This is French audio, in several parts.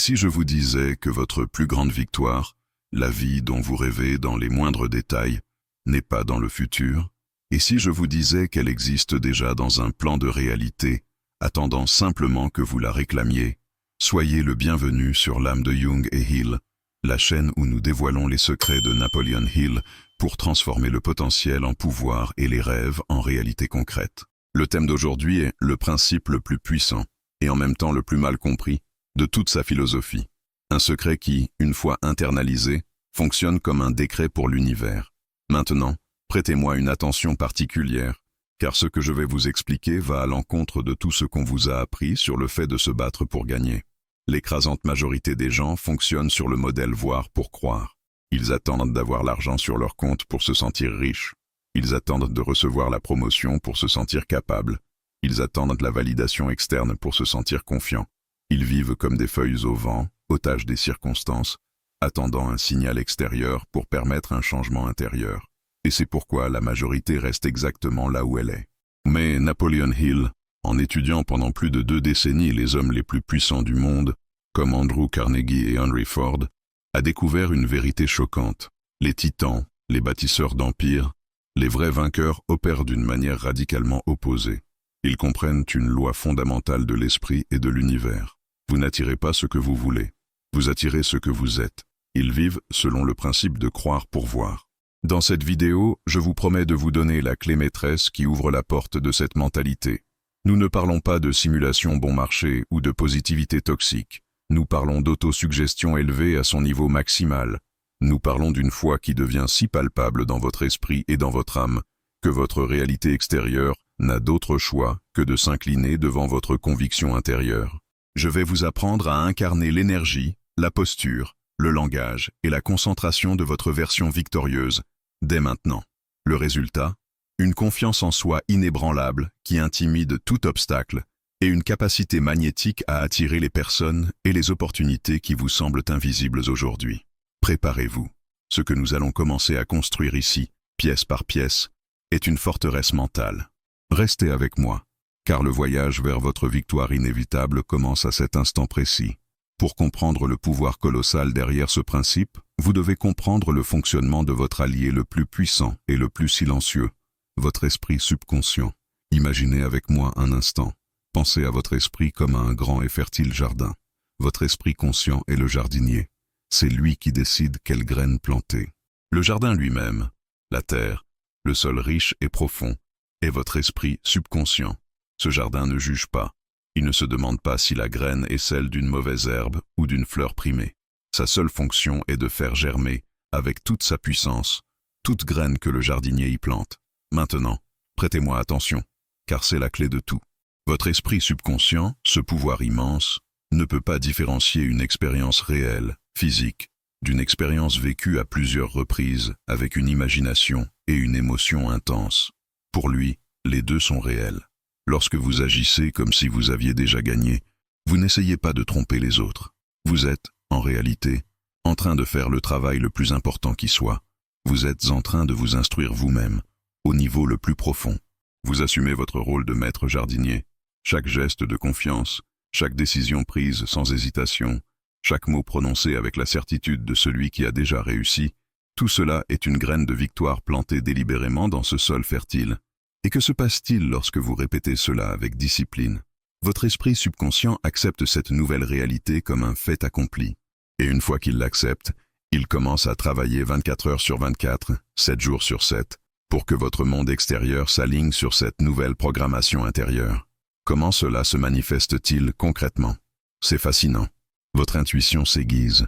si je vous disais que votre plus grande victoire, la vie dont vous rêvez dans les moindres détails, n'est pas dans le futur? Et si je vous disais qu'elle existe déjà dans un plan de réalité, attendant simplement que vous la réclamiez? Soyez le bienvenu sur l'âme de Jung et Hill, la chaîne où nous dévoilons les secrets de Napoleon Hill pour transformer le potentiel en pouvoir et les rêves en réalité concrète. Le thème d'aujourd'hui est le principe le plus puissant, et en même temps le plus mal compris, de toute sa philosophie. Un secret qui, une fois internalisé, fonctionne comme un décret pour l'univers. Maintenant, prêtez-moi une attention particulière, car ce que je vais vous expliquer va à l'encontre de tout ce qu'on vous a appris sur le fait de se battre pour gagner. L'écrasante majorité des gens fonctionnent sur le modèle voir pour croire. Ils attendent d'avoir l'argent sur leur compte pour se sentir riches. Ils attendent de recevoir la promotion pour se sentir capables. Ils attendent la validation externe pour se sentir confiants. Ils vivent comme des feuilles au vent, otages des circonstances, attendant un signal extérieur pour permettre un changement intérieur. Et c'est pourquoi la majorité reste exactement là où elle est. Mais Napoleon Hill, en étudiant pendant plus de 2 décennies les hommes les plus puissants du monde, comme Andrew Carnegie et Henry Ford, a découvert une vérité choquante. Les titans, les bâtisseurs d'empires, les vrais vainqueurs opèrent d'une manière radicalement opposée. Ils comprennent une loi fondamentale de l'esprit et de l'univers. Vous n'attirez pas ce que vous voulez. Vous attirez ce que vous êtes. Ils vivent selon le principe de croire pour voir. Dans cette vidéo, je vous promets de vous donner la clé maîtresse qui ouvre la porte de cette mentalité. Nous ne parlons pas de simulation bon marché ou de positivité toxique. Nous parlons d'autosuggestion élevée à son niveau maximal. Nous parlons d'une foi qui devient si palpable dans votre esprit et dans votre âme que votre réalité extérieure n'a d'autre choix que de s'incliner devant votre conviction intérieure. Je vais vous apprendre à incarner l'énergie, la posture, le langage et la concentration de votre version victorieuse, dès maintenant. Le résultat? Une confiance en soi inébranlable qui intimide tout obstacle et une capacité magnétique à attirer les personnes et les opportunités qui vous semblent invisibles aujourd'hui. Préparez-vous. Ce que nous allons commencer à construire ici, pièce par pièce, est une forteresse mentale. Restez avec moi, car le voyage vers votre victoire inévitable commence à cet instant précis. Pour comprendre le pouvoir colossal derrière ce principe, vous devez comprendre le fonctionnement de votre allié le plus puissant et le plus silencieux, votre esprit subconscient. Imaginez avec moi un instant. Pensez à votre esprit comme à un grand et fertile jardin. Votre esprit conscient est le jardinier. C'est lui qui décide quelles graines planter. Le jardin lui-même, la terre, le sol riche et profond, est votre esprit subconscient. Ce jardin ne juge pas. Il ne se demande pas si la graine est celle d'une mauvaise herbe ou d'une fleur primée. Sa seule fonction est de faire germer, avec toute sa puissance, toute graine que le jardinier y plante. Maintenant, prêtez-moi attention, car c'est la clé de tout. Votre esprit subconscient, ce pouvoir immense, ne peut pas différencier une expérience réelle, physique, d'une expérience vécue à plusieurs reprises avec une imagination et une émotion intense. Pour lui, les deux sont réels. Lorsque vous agissez comme si vous aviez déjà gagné, vous n'essayez pas de tromper les autres. Vous êtes, en réalité, en train de faire le travail le plus important qui soit. Vous êtes en train de vous instruire vous-même, au niveau le plus profond. Vous assumez votre rôle de maître jardinier. Chaque geste de confiance, chaque décision prise sans hésitation, chaque mot prononcé avec la certitude de celui qui a déjà réussi, tout cela est une graine de victoire plantée délibérément dans ce sol fertile. Et que se passe-t-il lorsque vous répétez cela avec discipline? Votre esprit subconscient accepte cette nouvelle réalité comme un fait accompli. Et une fois qu'il l'accepte, il commence à travailler 24 heures sur 24, 7 jours sur 7, pour que votre monde extérieur s'aligne sur cette nouvelle programmation intérieure. Comment cela se manifeste-t-il concrètement? C'est fascinant. Votre intuition s'aiguise.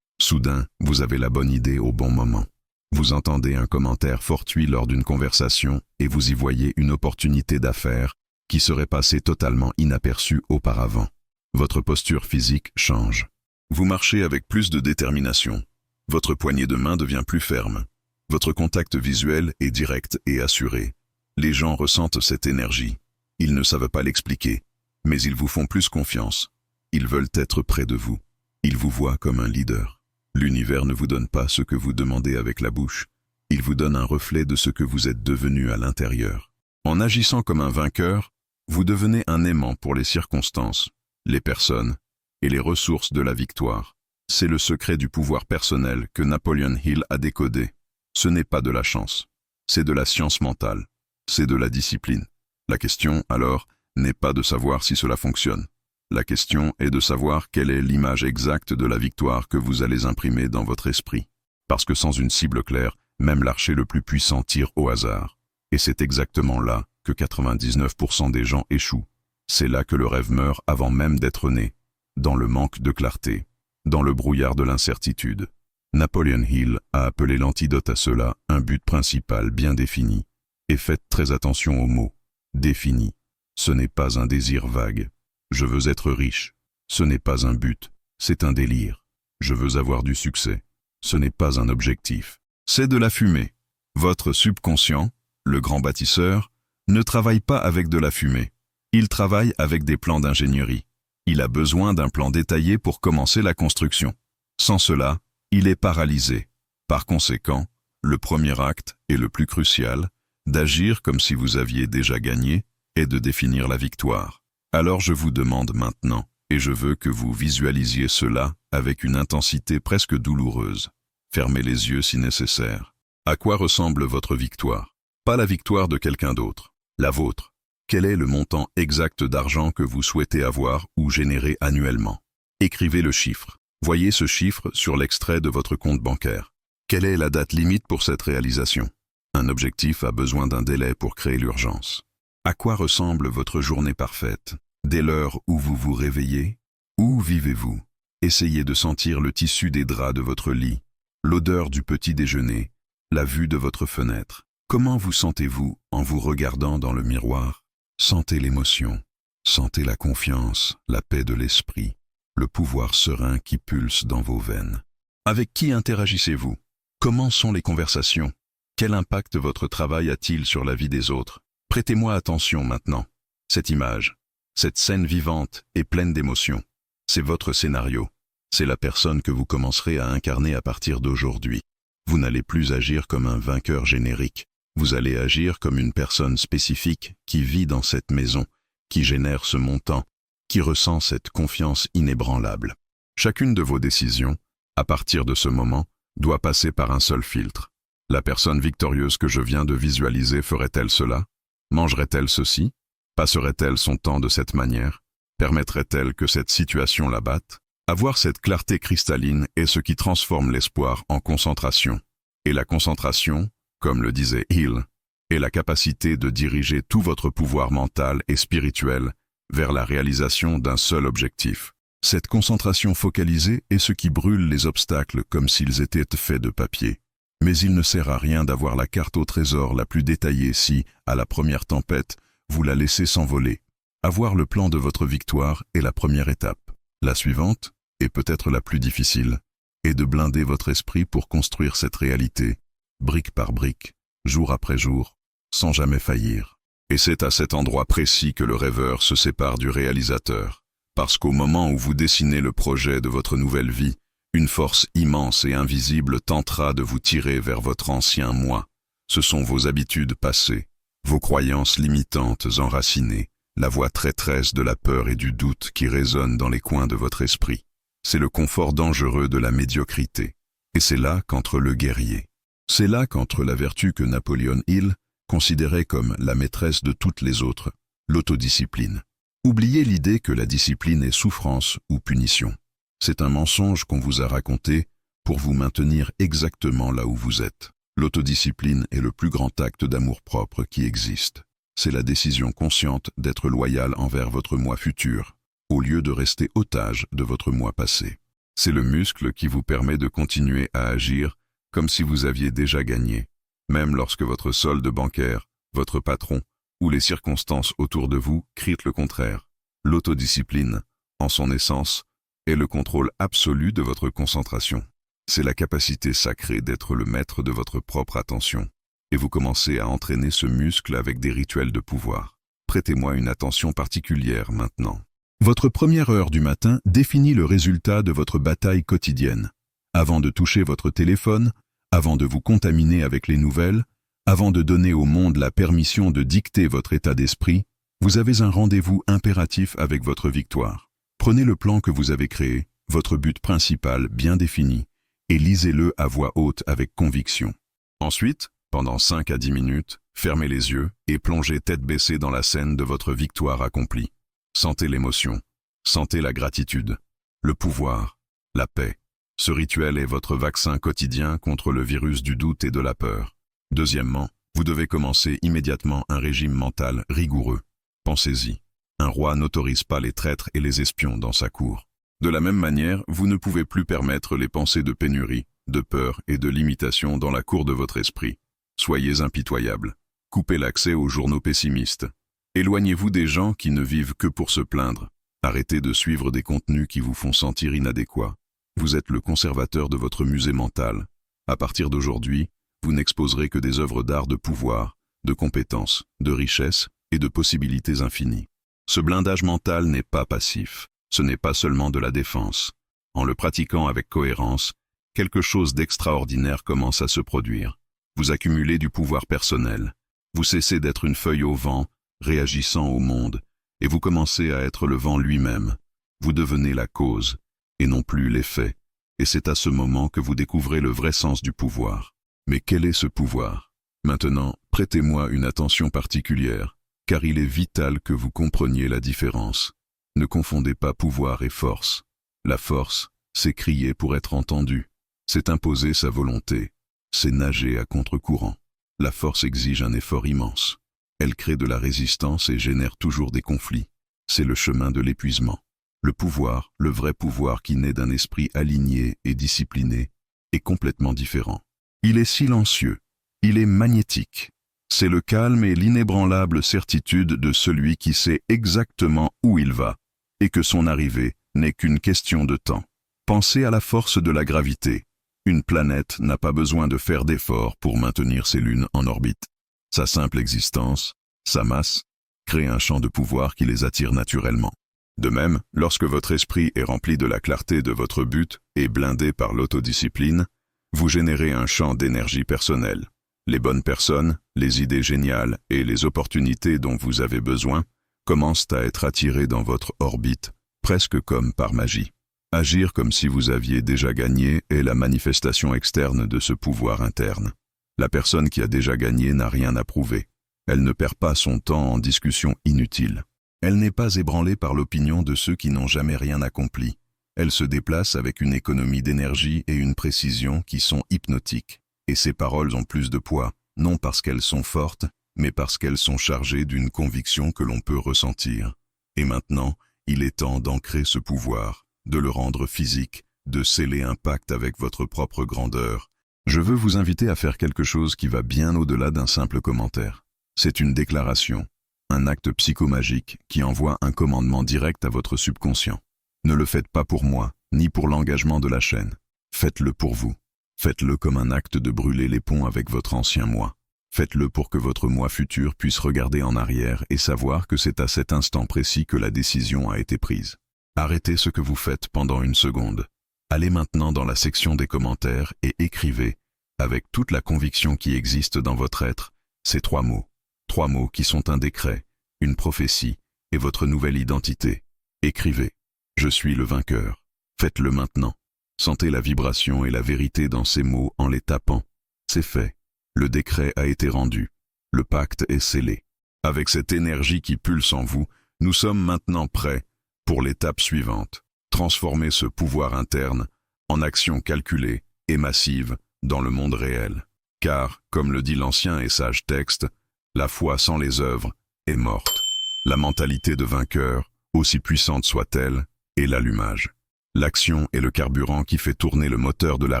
Soudain, vous avez la bonne idée au bon moment. Vous entendez un commentaire fortuit lors d'une conversation et vous y voyez une opportunité d'affaires qui serait passée totalement inaperçue auparavant. Votre posture physique change. Vous marchez avec plus de détermination. Votre poignée de main devient plus ferme. Votre contact visuel est direct et assuré. Les gens ressentent cette énergie. Ils ne savent pas l'expliquer, mais ils vous font plus confiance. Ils veulent être près de vous. Ils vous voient comme un leader. L'univers ne vous donne pas ce que vous demandez avec la bouche. Il vous donne un reflet de ce que vous êtes devenu à l'intérieur. En agissant comme un vainqueur, vous devenez un aimant pour les circonstances, les personnes et les ressources de la victoire. C'est le secret du pouvoir personnel que Napoleon Hill a décodé. Ce n'est pas de la chance, c'est de la science mentale, c'est de la discipline. La question, alors, n'est pas de savoir si cela fonctionne. La question est de savoir quelle est l'image exacte de la victoire que vous allez imprimer dans votre esprit. Parce que sans une cible claire, même l'archer le plus puissant tire au hasard. Et c'est exactement là que 99% des gens échouent. C'est là que le rêve meurt avant même d'être né, dans le manque de clarté, dans le brouillard de l'incertitude. Napoleon Hill a appelé l'antidote à cela un but principal bien défini. Et faites très attention aux mots. Défini. Ce n'est pas un désir vague. Je veux être riche. Ce n'est pas un but, c'est un délire. Je veux avoir du succès. Ce n'est pas un objectif. C'est de la fumée. Votre subconscient, le grand bâtisseur, ne travaille pas avec de la fumée. Il travaille avec des plans d'ingénierie. Il a besoin d'un plan détaillé pour commencer la construction. Sans cela, il est paralysé. Par conséquent, le premier acte est le plus crucial, d'agir comme si vous aviez déjà gagné et de définir la victoire. Alors je vous demande maintenant, et je veux que vous visualisiez cela avec une intensité presque douloureuse. Fermez les yeux si nécessaire. À quoi ressemble votre victoire? Pas la victoire de quelqu'un d'autre, la vôtre. Quel est le montant exact d'argent que vous souhaitez avoir ou générer annuellement? Écrivez le chiffre. Voyez ce chiffre sur l'extrait de votre compte bancaire. Quelle est la date limite pour cette réalisation? Un objectif a besoin d'un délai pour créer l'urgence. À quoi ressemble votre journée parfaite? Dès l'heure où vous vous réveillez? Où vivez-vous? Essayez de sentir le tissu des draps de votre lit, l'odeur du petit déjeuner, la vue de votre fenêtre. Comment vous sentez-vous en vous regardant dans le miroir? Sentez l'émotion, sentez la confiance, la paix de l'esprit, le pouvoir serein qui pulse dans vos veines. Avec qui interagissez-vous? Comment sont les conversations? Quel impact votre travail a-t-il sur la vie des autres? Prêtez-moi attention maintenant. Cette image, cette scène vivante et pleine d'émotions, c'est votre scénario. C'est la personne que vous commencerez à incarner à partir d'aujourd'hui. Vous n'allez plus agir comme un vainqueur générique. Vous allez agir comme une personne spécifique qui vit dans cette maison, qui génère ce montant, qui ressent cette confiance inébranlable. Chacune de vos décisions, à partir de ce moment, doit passer par un seul filtre. La personne victorieuse que je viens de visualiser ferait-elle cela? Mangerait-elle ceci? Passerait-elle son temps de cette manière? Permettrait-elle que cette situation la batte? Avoir cette clarté cristalline est ce qui transforme l'espoir en concentration. Et la concentration, comme le disait Hill, est la capacité de diriger tout votre pouvoir mental et spirituel vers la réalisation d'un seul objectif. Cette concentration focalisée est ce qui brûle les obstacles comme s'ils étaient faits de papier. Mais il ne sert à rien d'avoir la carte au trésor la plus détaillée si, à la première tempête, vous la laissez s'envoler. Avoir le plan de votre victoire est la première étape. La suivante, et peut-être la plus difficile, est de blinder votre esprit pour construire cette réalité, brique par brique, jour après jour, sans jamais faillir. Et c'est à cet endroit précis que le rêveur se sépare du réalisateur, parce qu'au moment où vous dessinez le projet de votre nouvelle vie, une force immense et invisible tentera de vous tirer vers votre ancien moi. Ce sont vos habitudes passées, vos croyances limitantes enracinées, la voix traîtresse de la peur et du doute qui résonne dans les coins de votre esprit. C'est le confort dangereux de la médiocrité. Et c'est là qu'entre le guerrier. C'est là qu'entre la vertu que Napoleon Hill considérait comme la maîtresse de toutes les autres, l'autodiscipline. Oubliez l'idée que la discipline est souffrance ou punition. C'est un mensonge qu'on vous a raconté pour vous maintenir exactement là où vous êtes. L'autodiscipline est le plus grand acte d'amour-propre qui existe. C'est la décision consciente d'être loyal envers votre moi futur, au lieu de rester otage de votre moi passé. C'est le muscle qui vous permet de continuer à agir comme si vous aviez déjà gagné, même lorsque votre solde bancaire, votre patron ou les circonstances autour de vous crient le contraire. L'autodiscipline, en son essence, est le contrôle absolu de votre concentration. C'est la capacité sacrée d'être le maître de votre propre attention. Et vous commencez à entraîner ce muscle avec des rituels de pouvoir. Prêtez-moi une attention particulière maintenant. Votre première heure du matin définit le résultat de votre bataille quotidienne. Avant de toucher votre téléphone, avant de vous contaminer avec les nouvelles, avant de donner au monde la permission de dicter votre état d'esprit, vous avez un rendez-vous impératif avec votre victoire. Prenez le plan que vous avez créé, votre but principal bien défini, et lisez-le à voix haute avec conviction. Ensuite, pendant 5 à 10 minutes, fermez les yeux et plongez tête baissée dans la scène de votre victoire accomplie. Sentez l'émotion, sentez la gratitude, le pouvoir, la paix. Ce rituel est votre vaccin quotidien contre le virus du doute et de la peur. Deuxièmement, vous devez commencer immédiatement un régime mental rigoureux. Pensez-y. Un roi n'autorise pas les traîtres et les espions dans sa cour. De la même manière, vous ne pouvez plus permettre les pensées de pénurie, de peur et de limitation dans la cour de votre esprit. Soyez impitoyable. Coupez l'accès aux journaux pessimistes. Éloignez-vous des gens qui ne vivent que pour se plaindre. Arrêtez de suivre des contenus qui vous font sentir inadéquats. Vous êtes le conservateur de votre musée mental. À partir d'aujourd'hui, vous n'exposerez que des œuvres d'art de pouvoir, de compétences, de richesse et de possibilités infinies. Ce blindage mental n'est pas passif. Ce n'est pas seulement de la défense. En le pratiquant avec cohérence, quelque chose d'extraordinaire commence à se produire. Vous accumulez du pouvoir personnel. Vous cessez d'être une feuille au vent, réagissant au monde, et vous commencez à être le vent lui-même. Vous devenez la cause, et non plus l'effet. Et c'est à ce moment que vous découvrez le vrai sens du pouvoir. Mais quel est ce pouvoir? Maintenant, prêtez-moi une attention particulière, car il est vital que vous compreniez la différence. Ne confondez pas pouvoir et force. La force, c'est crier pour être entendu. C'est imposer sa volonté. C'est nager à contre-courant. La force exige un effort immense. Elle crée de la résistance et génère toujours des conflits. C'est le chemin de l'épuisement. Le pouvoir, le vrai pouvoir qui naît d'un esprit aligné et discipliné, est complètement différent. Il est silencieux. Il est magnétique. C'est le calme et l'inébranlable certitude de celui qui sait exactement où il va, et que son arrivée n'est qu'une question de temps. Pensez à la force de la gravité. Une planète n'a pas besoin de faire d'efforts pour maintenir ses lunes en orbite. Sa simple existence, sa masse, crée un champ de pouvoir qui les attire naturellement. De même, lorsque votre esprit est rempli de la clarté de votre but et blindé par l'autodiscipline, vous générez un champ d'énergie personnelle. Les bonnes personnes, les idées géniales et les opportunités dont vous avez besoin commencent à être attirées dans votre orbite, presque comme par magie. Agir comme si vous aviez déjà gagné est la manifestation externe de ce pouvoir interne. La personne qui a déjà gagné n'a rien à prouver. Elle ne perd pas son temps en discussions inutiles. Elle n'est pas ébranlée par l'opinion de ceux qui n'ont jamais rien accompli. Elle se déplace avec une économie d'énergie et une précision qui sont hypnotiques. Et ses paroles ont plus de poids, non parce qu'elles sont fortes, mais parce qu'elles sont chargées d'une conviction que l'on peut ressentir. Et maintenant, il est temps d'ancrer ce pouvoir, de le rendre physique, de sceller un pacte avec votre propre grandeur. Je veux vous inviter à faire quelque chose qui va bien au-delà d'un simple commentaire. C'est une déclaration, un acte psychomagique qui envoie un commandement direct à votre subconscient. Ne le faites pas pour moi, ni pour l'engagement de la chaîne. Faites-le pour vous. Faites-le comme un acte de brûler les ponts avec votre ancien moi. Faites-le pour que votre moi futur puisse regarder en arrière et savoir que c'est à cet instant précis que la décision a été prise. Arrêtez ce que vous faites pendant une seconde. Allez maintenant dans la section des commentaires et écrivez, avec toute la conviction qui existe dans votre être, ces 3 mots. 3 mots qui sont un décret, une prophétie et votre nouvelle identité. Écrivez. Je suis le vainqueur. Faites-le maintenant. Sentez la vibration et la vérité dans ces mots en les tapant. C'est fait. Le décret a été rendu. Le pacte est scellé. Avec cette énergie qui pulse en vous, nous sommes maintenant prêts pour l'étape suivante. Transformer ce pouvoir interne en action calculée et massive dans le monde réel. Car, comme le dit l'ancien et sage texte, la foi sans les œuvres est morte. La mentalité de vainqueur, aussi puissante soit-elle, est l'allumage. L'action est le carburant qui fait tourner le moteur de la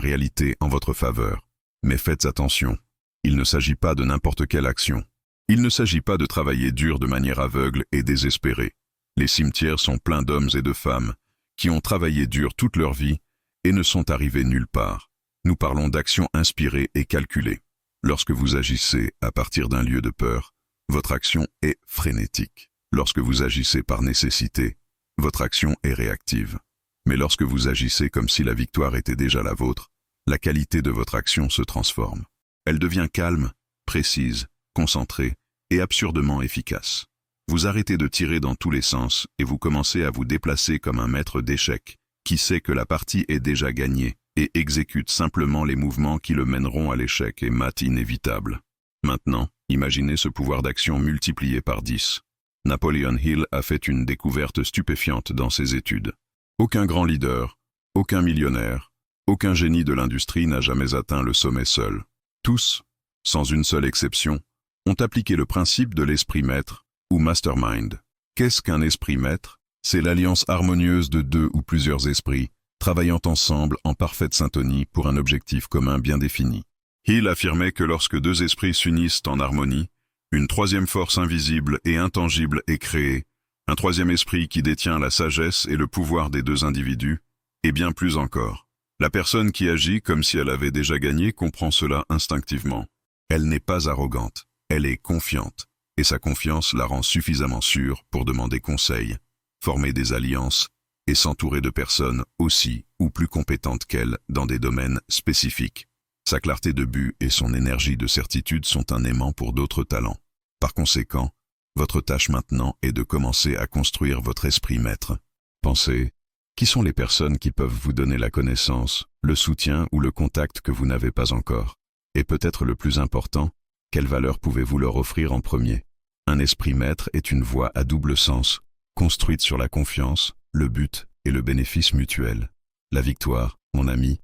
réalité en votre faveur. Mais faites attention, il ne s'agit pas de n'importe quelle action. Il ne s'agit pas de travailler dur de manière aveugle et désespérée. Les cimetières sont pleins d'hommes et de femmes qui ont travaillé dur toute leur vie et ne sont arrivés nulle part. Nous parlons d'actions inspirées et calculées. Lorsque vous agissez à partir d'un lieu de peur, votre action est frénétique. Lorsque vous agissez par nécessité, votre action est réactive. Mais lorsque vous agissez comme si la victoire était déjà la vôtre, la qualité de votre action se transforme. Elle devient calme, précise, concentrée et absurdement efficace. Vous arrêtez de tirer dans tous les sens et vous commencez à vous déplacer comme un maître d'échecs, qui sait que la partie est déjà gagnée et exécute simplement les mouvements qui le mèneront à l'échec et mat inévitable. Maintenant, imaginez ce pouvoir d'action multiplié par 10. Napoleon Hill a fait une découverte stupéfiante dans ses études. Aucun grand leader, aucun millionnaire, aucun génie de l'industrie n'a jamais atteint le sommet seul. Tous, sans une seule exception, ont appliqué le principe de l'esprit maître ou mastermind. Qu'est-ce qu'un esprit maître? C'est l'alliance harmonieuse de deux ou plusieurs esprits, travaillant ensemble en parfaite syntonie pour un objectif commun bien défini. Hill affirmait que lorsque deux esprits s'unissent en harmonie, une troisième force invisible et intangible est créée, un troisième esprit qui détient la sagesse et le pouvoir des deux individus, et bien plus encore. La personne qui agit comme si elle avait déjà gagné comprend cela instinctivement. Elle n'est pas arrogante, elle est confiante, et sa confiance la rend suffisamment sûre pour demander conseil, former des alliances et s'entourer de personnes aussi ou plus compétentes qu'elle dans des domaines spécifiques. Sa clarté de but et son énergie de certitude sont un aimant pour d'autres talents. Par conséquent, votre tâche maintenant est de commencer à construire votre esprit maître. Pensez, qui sont les personnes qui peuvent vous donner la connaissance, le soutien ou le contact que vous n'avez pas encore? Et peut-être le plus important, quelle valeur pouvez-vous leur offrir en premier? Un esprit maître est une voie à double sens, construite sur la confiance, le but et le bénéfice mutuel. La victoire, mon ami,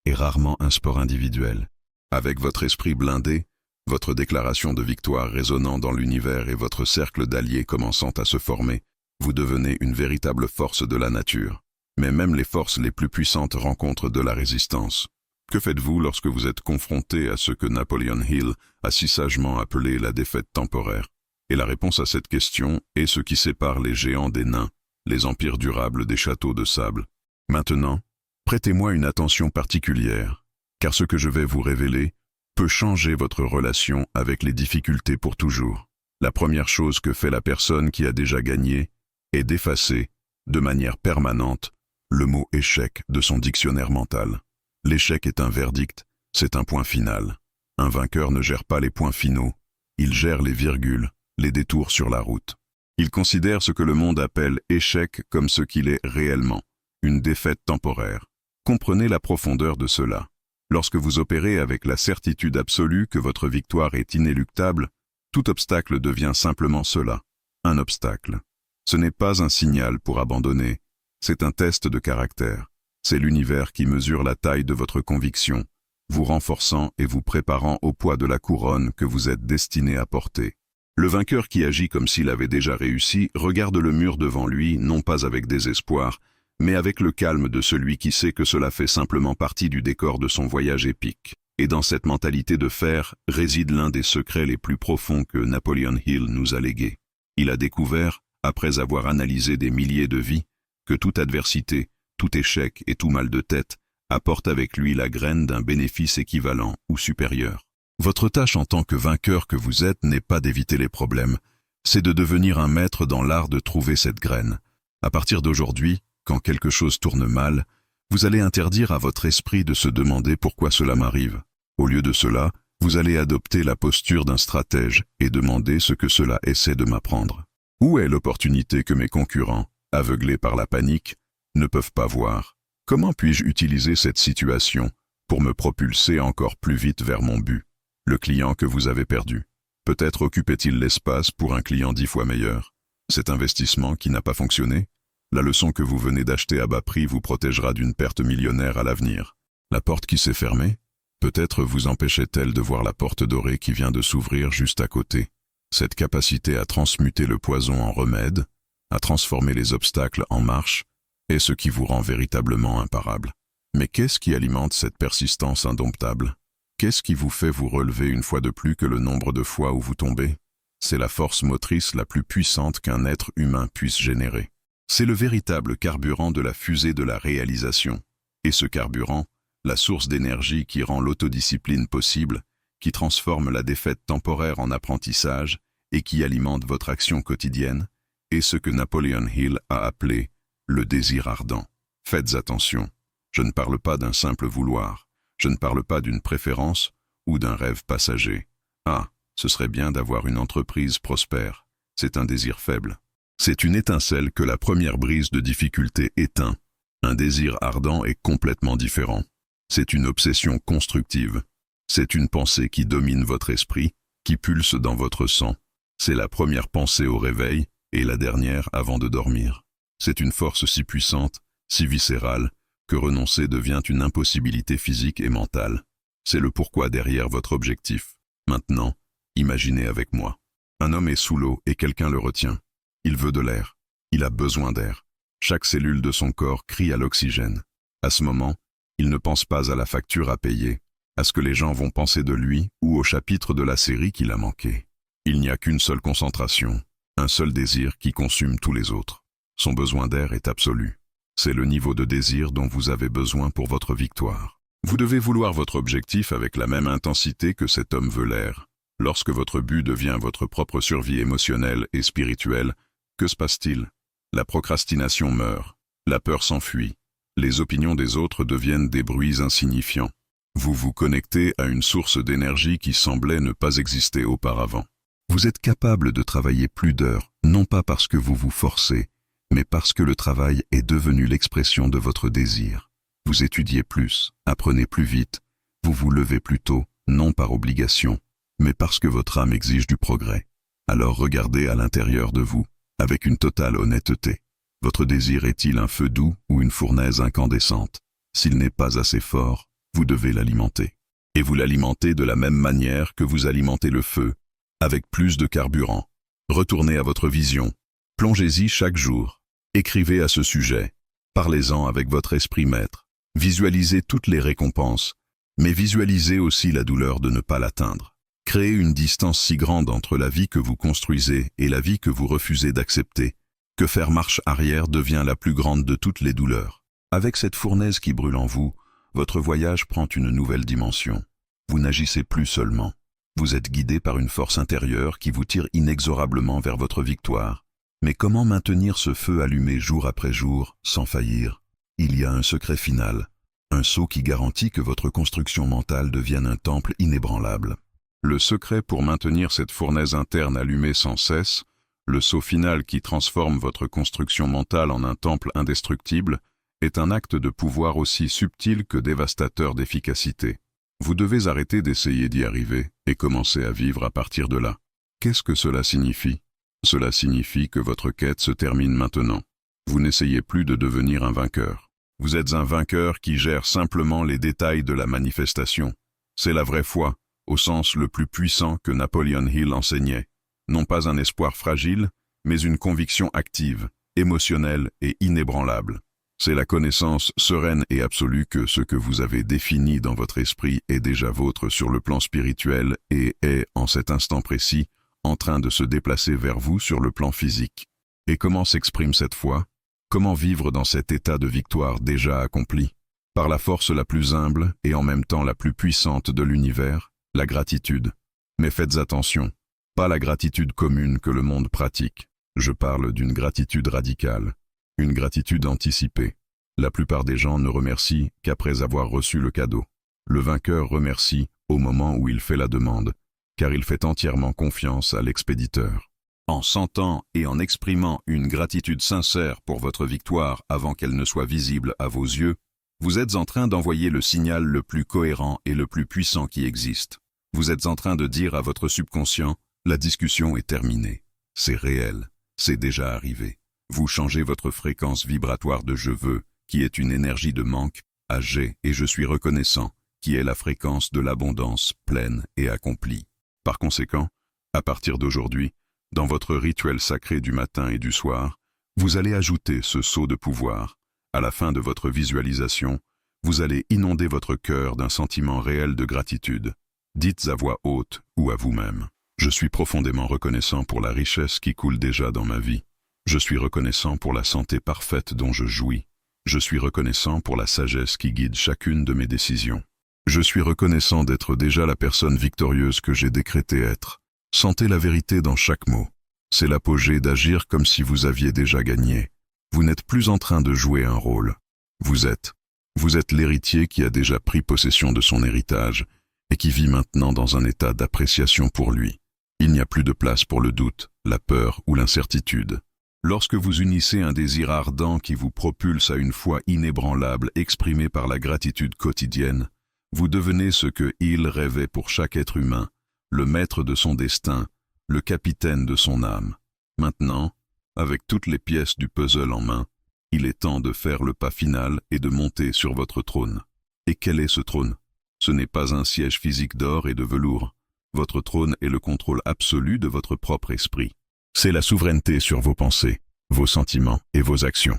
est rarement un sport individuel. Avec votre esprit blindé, votre déclaration de victoire résonnant dans l'univers et votre cercle d'alliés commençant à se former, vous devenez une véritable force de la nature. Mais même les forces les plus puissantes rencontrent de la résistance. Que faites-vous lorsque vous êtes confronté à ce que Napoleon Hill a si sagement appelé la défaite temporaire? Et la réponse à cette question est ce qui sépare les géants des nains, les empires durables des châteaux de sable. Maintenant, prêtez-moi une attention particulière, car ce que je vais vous révéler peut changer votre relation avec les difficultés pour toujours. La première chose que fait la personne qui a déjà gagné est d'effacer, de manière permanente, le mot échec de son dictionnaire mental. L'échec est un verdict, c'est un point final. Un vainqueur ne gère pas les points finaux, il gère les virgules, les détours sur la route. Il considère ce que le monde appelle échec comme ce qu'il est réellement, une défaite temporaire. Comprenez la profondeur de cela. Lorsque vous opérez avec la certitude absolue que votre victoire est inéluctable, tout obstacle devient simplement cela, un obstacle. Ce n'est pas un signal pour abandonner, c'est un test de caractère. C'est l'univers qui mesure la taille de votre conviction, vous renforçant et vous préparant au poids de la couronne que vous êtes destiné à porter. Le vainqueur qui agit comme s'il avait déjà réussi regarde le mur devant lui, non pas avec désespoir, mais avec le calme de celui qui sait que cela fait simplement partie du décor de son voyage épique. Et dans cette mentalité de fer réside l'un des secrets les plus profonds que Napoleon Hill nous a légués. Il a découvert, après avoir analysé des milliers de vies, que toute adversité, tout échec et tout mal de tête apporte avec lui la graine d'un bénéfice équivalent ou supérieur. Votre tâche en tant que vainqueur que vous êtes n'est pas d'éviter les problèmes, c'est de devenir un maître dans l'art de trouver cette graine. À partir d'aujourd'hui, quand quelque chose tourne mal, vous allez interdire à votre esprit de se demander pourquoi cela m'arrive. Au lieu de cela, vous allez adopter la posture d'un stratège et demander ce que cela essaie de m'apprendre. Où est l'opportunité que mes concurrents, aveuglés par la panique, ne peuvent pas voir? Comment puis-je utiliser cette situation pour me propulser encore plus vite vers mon but? Le client que vous avez perdu. Peut-être occupait-il l'espace pour un client 10 fois meilleur. Cet investissement qui n'a pas fonctionné? La leçon que vous venez d'acheter à bas prix vous protégera d'une perte millionnaire à l'avenir. La porte qui s'est fermée? Peut-être vous empêchait-elle de voir la porte dorée qui vient de s'ouvrir juste à côté. Cette capacité à transmuter le poison en remède, à transformer les obstacles en marche, est ce qui vous rend véritablement imparable. Mais qu'est-ce qui alimente cette persistance indomptable? Qu'est-ce qui vous fait vous relever une fois de plus que le nombre de fois où vous tombez? C'est la force motrice la plus puissante qu'un être humain puisse générer. C'est le véritable carburant de la fusée de la réalisation. Et ce carburant, la source d'énergie qui rend l'autodiscipline possible, qui transforme la défaite temporaire en apprentissage et qui alimente votre action quotidienne, est ce que Napoleon Hill a appelé le désir ardent. Faites attention, je ne parle pas d'un simple vouloir, je ne parle pas d'une préférence ou d'un rêve passager. Ah, ce serait bien d'avoir une entreprise prospère, c'est un désir faible. C'est une étincelle que la première brise de difficulté éteint. Un désir ardent est complètement différent. C'est une obsession constructive. C'est une pensée qui domine votre esprit, qui pulse dans votre sang. C'est la première pensée au réveil et la dernière avant de dormir. C'est une force si puissante, si viscérale, que renoncer devient une impossibilité physique et mentale. C'est le pourquoi derrière votre objectif. Maintenant, imaginez avec moi. Un homme est sous l'eau et quelqu'un le retient. Il veut de l'air. Il a besoin d'air. Chaque cellule de son corps crie à l'oxygène. À ce moment, il ne pense pas à la facture à payer, à ce que les gens vont penser de lui ou au chapitre de la série qu'il a manqué. Il n'y a qu'une seule concentration, un seul désir qui consume tous les autres. Son besoin d'air est absolu. C'est le niveau de désir dont vous avez besoin pour votre victoire. Vous devez vouloir votre objectif avec la même intensité que cet homme veut l'air. Lorsque votre but devient votre propre survie émotionnelle et spirituelle, que se passe-t-il? La procrastination meurt, la peur s'enfuit, les opinions des autres deviennent des bruits insignifiants. Vous vous connectez à une source d'énergie qui semblait ne pas exister auparavant. Vous êtes capable de travailler plus d'heures, non pas parce que vous vous forcez, mais parce que le travail est devenu l'expression de votre désir. Vous étudiez plus, apprenez plus vite, vous vous levez plus tôt, non par obligation, mais parce que votre âme exige du progrès. Alors regardez à l'intérieur de vous, avec une totale honnêteté. Votre désir est-il un feu doux ou une fournaise incandescente? S'il n'est pas assez fort, vous devez l'alimenter. Et vous l'alimentez de la même manière que vous alimentez le feu, avec plus de carburant. Retournez à votre vision. Plongez-y chaque jour. Écrivez à ce sujet. Parlez-en avec votre esprit maître. Visualisez toutes les récompenses, mais visualisez aussi la douleur de ne pas l'atteindre. Créez une distance si grande entre la vie que vous construisez et la vie que vous refusez d'accepter, que faire marche arrière devient la plus grande de toutes les douleurs. Avec cette fournaise qui brûle en vous, votre voyage prend une nouvelle dimension. Vous n'agissez plus seulement. Vous êtes guidé par une force intérieure qui vous tire inexorablement vers votre victoire. Mais comment maintenir ce feu allumé jour après jour, sans faillir? Il y a un secret final, un sceau qui garantit que votre construction mentale devienne un temple inébranlable. Le secret pour maintenir cette fournaise interne allumée sans cesse, le sceau final qui transforme votre construction mentale en un temple indestructible, est un acte de pouvoir aussi subtil que dévastateur d'efficacité. Vous devez arrêter d'essayer d'y arriver et commencer à vivre à partir de là. Qu'est-ce que cela signifie? Cela signifie que votre quête se termine maintenant. Vous n'essayez plus de devenir un vainqueur. Vous êtes un vainqueur qui gère simplement les détails de la manifestation. C'est la vraie foi, au sens le plus puissant que Napoleon Hill enseignait. Non pas un espoir fragile, mais une conviction active, émotionnelle et inébranlable. C'est la connaissance sereine et absolue que ce que vous avez défini dans votre esprit est déjà vôtre sur le plan spirituel et est, en cet instant précis, en train de se déplacer vers vous sur le plan physique. Et comment s'exprime cette foi? Comment vivre dans cet état de victoire déjà accompli? Par la force la plus humble et en même temps la plus puissante de l'univers, la gratitude. Mais faites attention, pas la gratitude commune que le monde pratique. Je parle d'une gratitude radicale, une gratitude anticipée. La plupart des gens ne remercient qu'après avoir reçu le cadeau. Le vainqueur remercie au moment où il fait la demande, car il fait entièrement confiance à l'expéditeur. En sentant et en exprimant une gratitude sincère pour votre victoire avant qu'elle ne soit visible à vos yeux, vous êtes en train d'envoyer le signal le plus cohérent et le plus puissant qui existe. Vous êtes en train de dire à votre subconscient, la discussion est terminée. C'est réel, c'est déjà arrivé. Vous changez votre fréquence vibratoire de « je veux », qui est une énergie de manque, à « j'ai » et « je suis reconnaissant », qui est la fréquence de l'abondance pleine et accomplie. Par conséquent, à partir d'aujourd'hui, dans votre rituel sacré du matin et du soir, vous allez ajouter ce sceau de pouvoir. À la fin de votre visualisation, vous allez inonder votre cœur d'un sentiment réel de gratitude. Dites à voix haute ou à vous-même. Je suis profondément reconnaissant pour la richesse qui coule déjà dans ma vie. Je suis reconnaissant pour la santé parfaite dont je jouis. Je suis reconnaissant pour la sagesse qui guide chacune de mes décisions. Je suis reconnaissant d'être déjà la personne victorieuse que j'ai décrété être. Sentez la vérité dans chaque mot. C'est l'apogée d'agir comme si vous aviez déjà gagné. Vous n'êtes plus en train de jouer un rôle. Vous êtes l'héritier qui a déjà pris possession de son héritage et qui vit maintenant dans un état d'appréciation pour lui. Il n'y a plus de place pour le doute, la peur ou l'incertitude. Lorsque vous unissez un désir ardent qui vous propulse à une foi inébranlable exprimée par la gratitude quotidienne, vous devenez ce que Hill rêvait pour chaque être humain, le maître de son destin, le capitaine de son âme. Maintenant, avec toutes les pièces du puzzle en main, il est temps de faire le pas final et de monter sur votre trône. Et quel est ce trône? Ce n'est pas un siège physique d'or et de velours. Votre trône est le contrôle absolu de votre propre esprit. C'est la souveraineté sur vos pensées, vos sentiments et vos actions.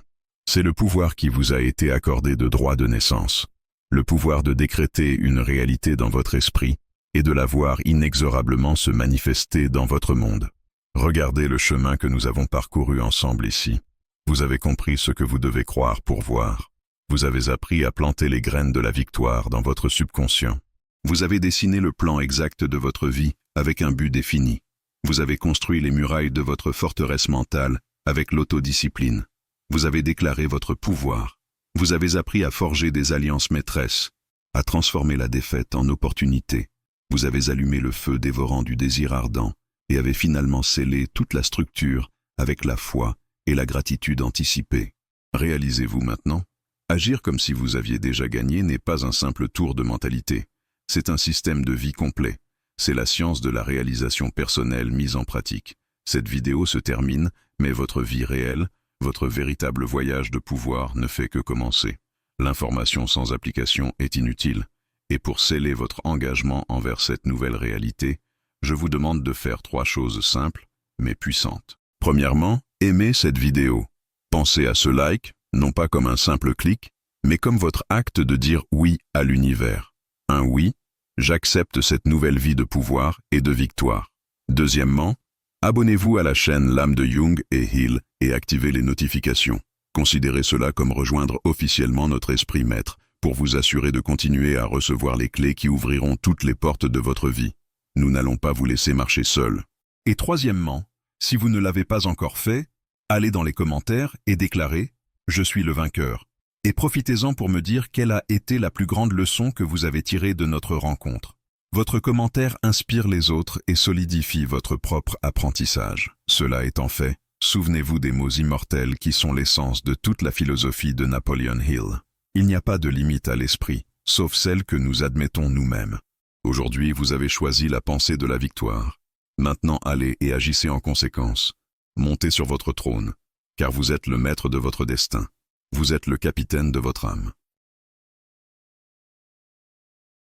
C'est le pouvoir qui vous a été accordé de droit de naissance. Le pouvoir de décréter une réalité dans votre esprit et de la voir inexorablement se manifester dans votre monde. Regardez le chemin que nous avons parcouru ensemble ici. Vous avez compris ce que vous devez croire pour voir. Vous avez appris à planter les graines de la victoire dans votre subconscient. Vous avez dessiné le plan exact de votre vie avec un but défini. Vous avez construit les murailles de votre forteresse mentale avec l'autodiscipline. Vous avez déclaré votre pouvoir. Vous avez appris à forger des alliances maîtresses, à transformer la défaite en opportunité. Vous avez allumé le feu dévorant du désir ardent et avez finalement scellé toute la structure avec la foi et la gratitude anticipée. Réalisez-vous maintenant? Agir comme si vous aviez déjà gagné n'est pas un simple tour de mentalité. C'est un système de vie complet. C'est la science de la réalisation personnelle mise en pratique. Cette vidéo se termine, mais votre vie réelle, votre véritable voyage de pouvoir ne fait que commencer. L'information sans application est inutile. Et pour sceller votre engagement envers cette nouvelle réalité, je vous demande de faire 3 choses simples, mais puissantes. Premièrement, aimez cette vidéo. Pensez à ce like, non pas comme un simple clic, mais comme votre acte de dire oui à l'univers. Un oui, j'accepte cette nouvelle vie de pouvoir et de victoire. Deuxièmement, abonnez-vous à la chaîne L'âme de Jung et Hill et activez les notifications. Considérez cela comme rejoindre officiellement notre esprit maître pour vous assurer de continuer à recevoir les clés qui ouvriront toutes les portes de votre vie. Nous n'allons pas vous laisser marcher seul. Et troisièmement, si vous ne l'avez pas encore fait, allez dans les commentaires et déclarez « Je suis le vainqueur ». Et profitez-en pour me dire quelle a été la plus grande leçon que vous avez tirée de notre rencontre. Votre commentaire inspire les autres et solidifie votre propre apprentissage. Cela étant fait, souvenez-vous des mots immortels qui sont l'essence de toute la philosophie de Napoleon Hill. Il n'y a pas de limite à l'esprit, sauf celle que nous admettons nous-mêmes. Aujourd'hui, vous avez choisi la pensée de la victoire. Maintenant, allez et agissez en conséquence. Montez sur votre trône, car vous êtes le maître de votre destin. Vous êtes le capitaine de votre âme.